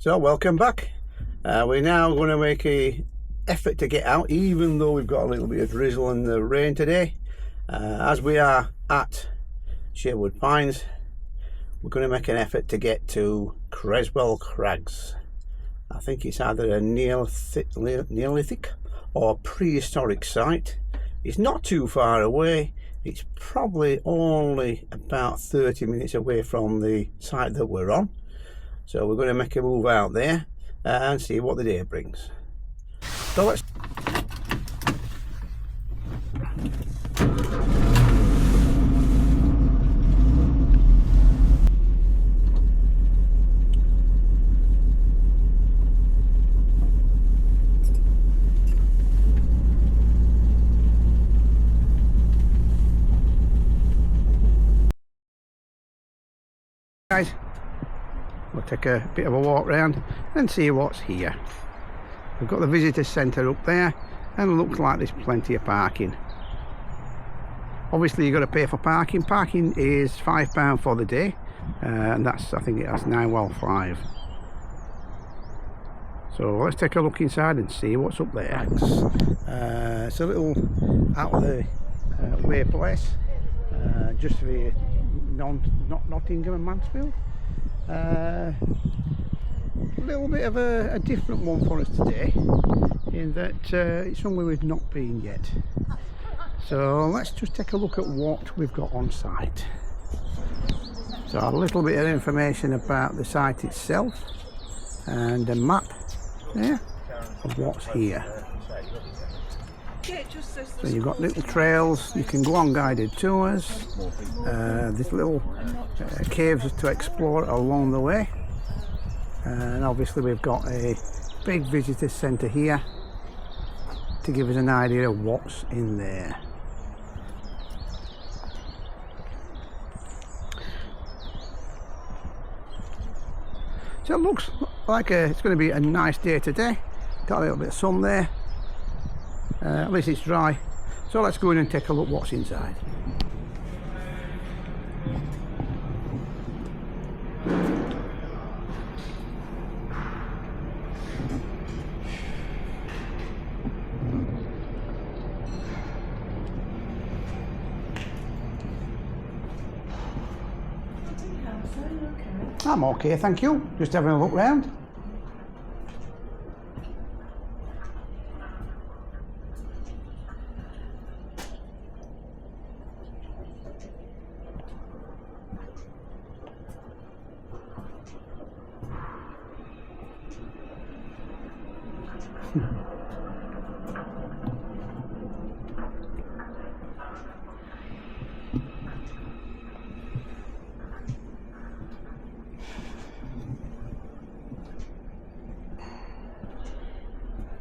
So welcome back. We're now going to make a effort to get out, even though we've got a little bit of drizzle and the rain today. As we are at Sherwood Pines, we're going to make an effort to get to Creswell Crags. I think it's either a Neolithic or prehistoric site. It's not too far away. It's probably only about 30 minutes away from the site that we're on. So we're going to make a move out there and see what the day brings. So let's... Guys, we'll take a bit of a walk round and see what's here. We've got the visitor centre up there and it looks like there's plenty of parking. Obviously you've got to pay for parking. Parking is £5 for the day, and that's, I think that's 9 well 5. So let's take a look inside and see what's up there. It's a little out of the way place, just for the Nottingham and Mansfield. A little bit of a different one for us today, in that it's somewhere we've not been yet. So let's just take a look at what we've got on site. So a little bit of information about the site itself and a map there of what's here. So you've got little trails, you can go on guided tours, there's little caves to explore along the way, and obviously we've got a big visitor centre here to give us an idea of what's in there. So it looks like it's going to be a nice day today. Got a little bit of sun there. At least it's dry. So let's go in and take a look what's inside. I'm okay, thank you. Just having a look round.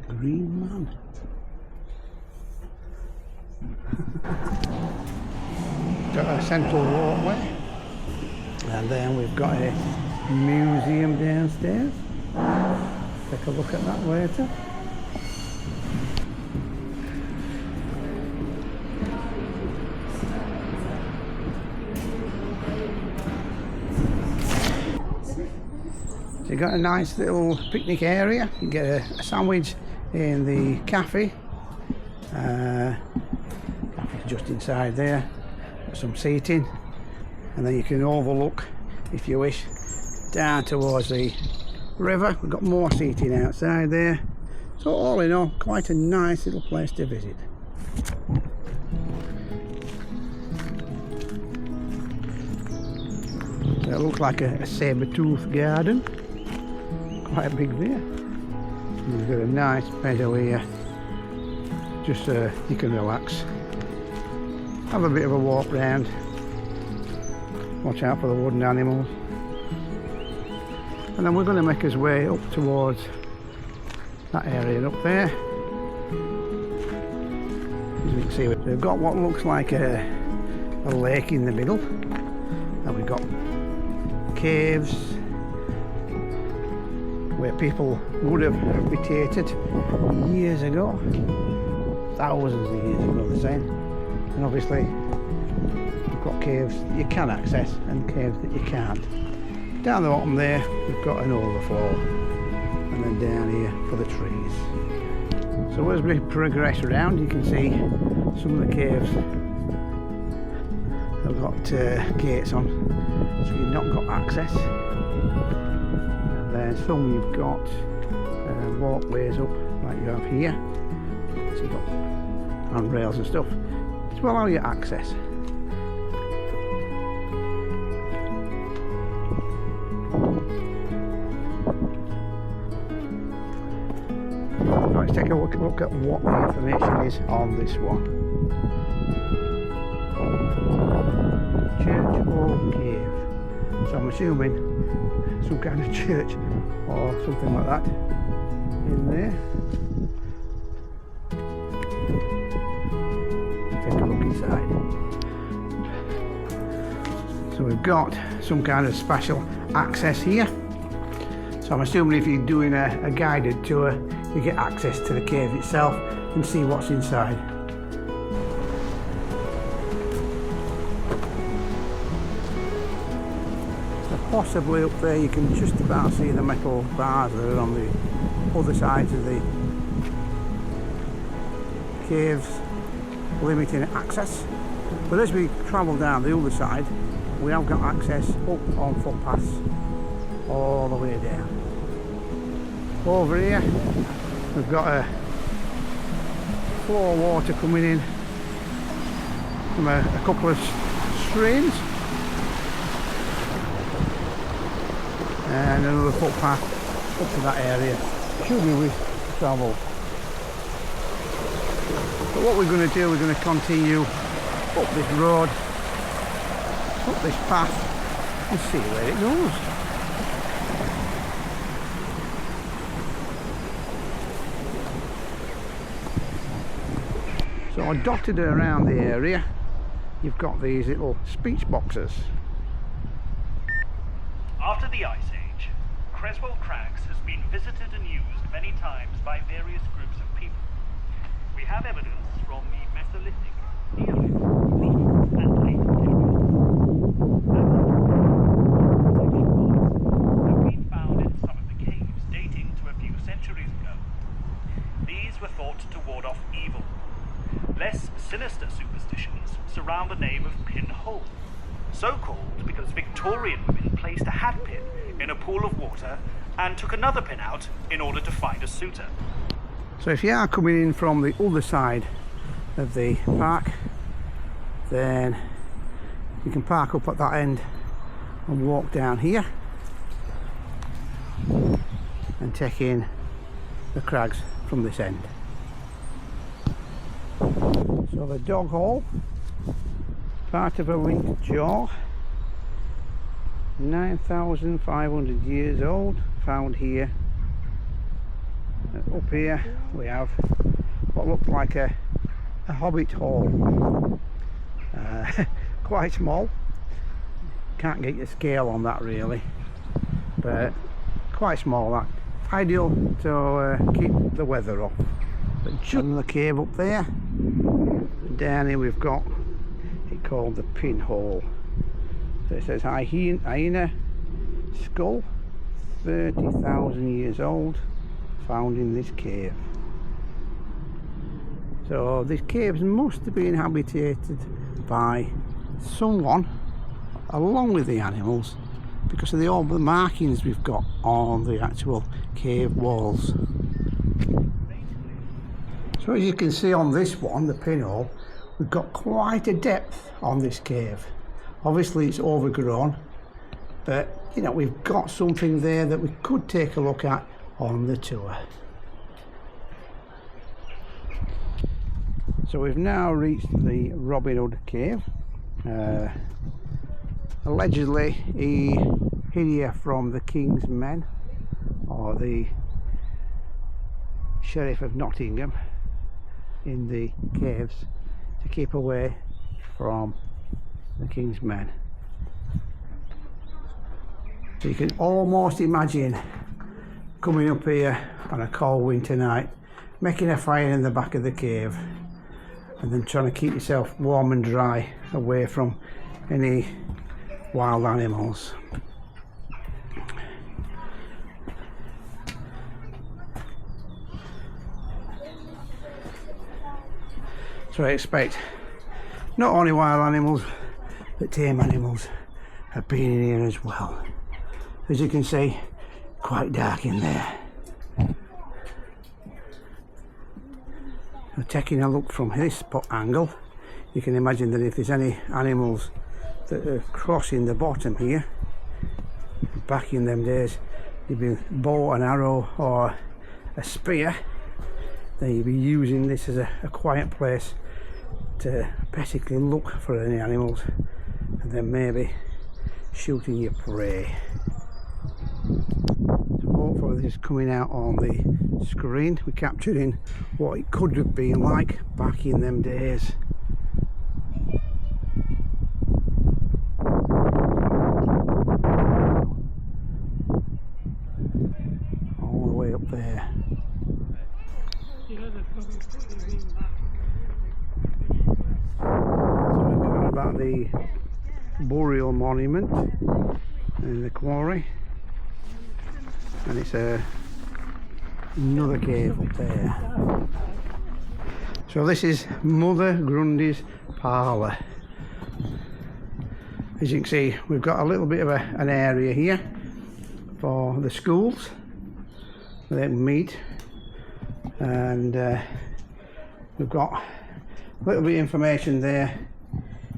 Green man. Got a central walkway, and then we've got a museum downstairs. Take a look at that later. So you've got a nice little picnic area. You can get a sandwich in the cafe. Cafe's just inside there. Got some seating, and then you can overlook, if you wish, down towards the river. We've got more seating outside there. So all in all, quite a nice little place to visit. So it looks like a saber-tooth garden. Quite big there. We've got a nice meadow here, just so you can relax, have a bit of a walk round, watch out for the wooden animals, and then we're going to make our way up towards that area up there. As you can see, we've got what looks like a lake in the middle, and we've got caves where people would have habitated years ago, thousands of years ago they're saying. And obviously we've got caves that you can access and caves that you can't. Down the bottom there we've got an overflow. then down here for the trees. So as we progress around, you can see some of the caves have got gates on, so you've not got access. And then some you've got walkways up like you have here, so you've got handrails and stuff to allow you access. Let's take a look at what the information is on this one. Church or cave. So I'm assuming some kind of church or something like that in there. Take a look inside. So we've got some kind of special access here. So I'm assuming if you're doing a guided tour, you get access to the cave itself and see what's inside. So possibly up there you can just about see the metal bars that are on the other sides of the caves, limiting access. But as we travel down the other side, we have got access up on footpaths all the way down. Over here we've got a flow of water coming in from a couple of streams, and another footpath up to that area should we travel. But what we're going to do, we're going to continue up this road, up this path, and see where it goes. So dotted around the area, you've got these little speech boxes. After the Ice Age, Creswell Crags has been visited and used many times by various groups of people. We have evidence from the Mesolithic, Neolithic, Bronze and later periods. Have been found in some of the caves dating to a few centuries ago. These were thought to ward off evil. Less sinister superstitions surround the name of pinhole, so called because Victorian women placed a hat pin in a pool of water and took another pin out in order to find a suitor. So if you are coming in from the other side of the park, then you can park up at that end and walk down here and take in the crags from this end. So the dog hole, part of a linked jaw, 9,500 years old, found here. Up here we have what looked like a hobbit hole, quite small, can't get your scale on that really, but quite small, that ideal to keep the weather off. But just another cave up there. Down here we've got it called the pinhole. So it says hyena skull, 30,000 years old, found in this cave. So this cave must have been habitated by someone along with the animals, because of all the markings we've got on the actual cave walls. So as you can see on this one, the pinhole, we've got quite a depth on this cave. Obviously it's overgrown, but you know, we've got something there that we could take a look at on the tour. So we've now reached the Robin Hood cave. Allegedly he hid here from the King's men, or the Sheriff of Nottingham, in the caves to keep away from the King's men. So you can almost imagine coming up here on a cold winter night, making a fire in the back of the cave, and then trying to keep yourself warm and dry away from any wild animals. So I expect not only wild animals but tame animals have been in here as well. As you can see, quite dark in there. Now, taking a look from this spot angle, you can imagine that if there's any animals that are crossing the bottom here, back in them days you'd be bow and arrow or a spear, then you'd be using this as a quiet place to basically look for any animals and then maybe shooting your prey. So hopefully this is coming out on the screen. We're capturing what it could have been like back in them days. All the way up there. So we've got about the burial monument in the quarry, and it's another cave up there. So this is Mother Grundy's parlour. As you can see, we've got a little bit of an area here for the schools where they meet, and we've got a little bit of information there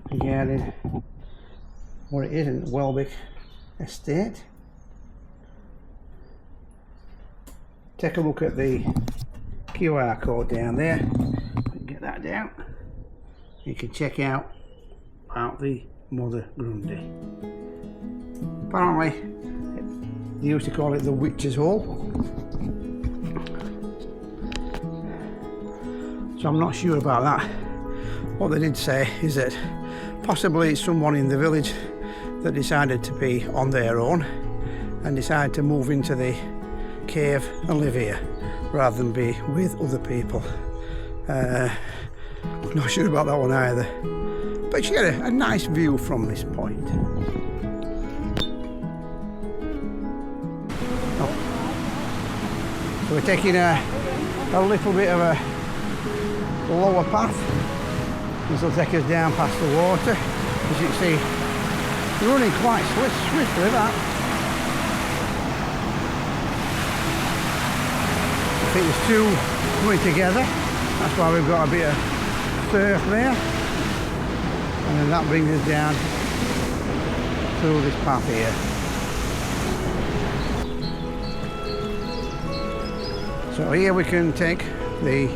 regarding what it is in Welbeck Estate. Take a look at the QR code down there. Get that down. You can check out the Mother Grundy. Apparently, they used to call it the Witch's Hole. So I'm not sure about that. What they did say is that possibly it's someone in the village that decided to be on their own and decided to move into the cave and live here rather than be with other people. Not sure about that one either, but you get a nice view from this point. So we're taking a little bit of a lower path. This will take us down past the water. As you can see, we're running quite swiftly that. I think there's two coming together. That's why we've got a bit of surf there. And then that brings us down through this path here. So here we can take the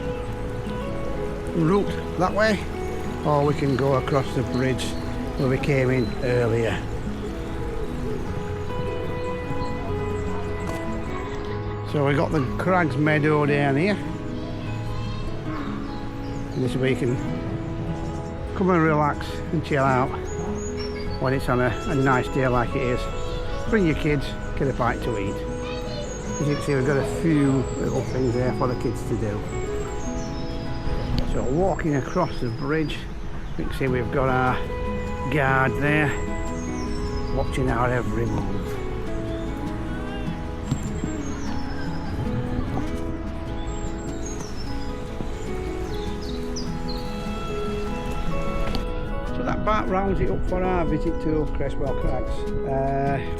route that way, or we can go across the bridge where we came in earlier. So we got the Crags meadow down here, and this way you can come and relax and chill out when it's on a nice day like it is. Bring your kids, get a bite to eat. As you can see, we've got a few little things there for the kids to do. So walking across the bridge, you can see we've got our guard there watching our every move. So that about rounds it up for our visit to Creswell Crags.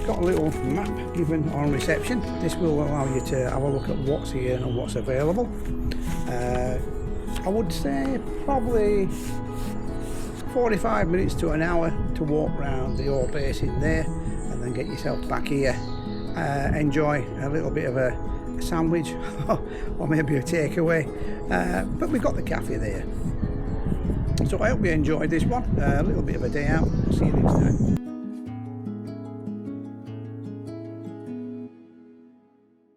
Got a little map given on reception. This will allow you to have a look at what's here and what's available. I would say probably 45 minutes to an hour to walk round the old basin there and then get yourself back here. Enjoy a little bit of a sandwich or maybe a takeaway, but we've got the cafe there. So I hope you enjoyed this one, a little bit of a day out. See you next time.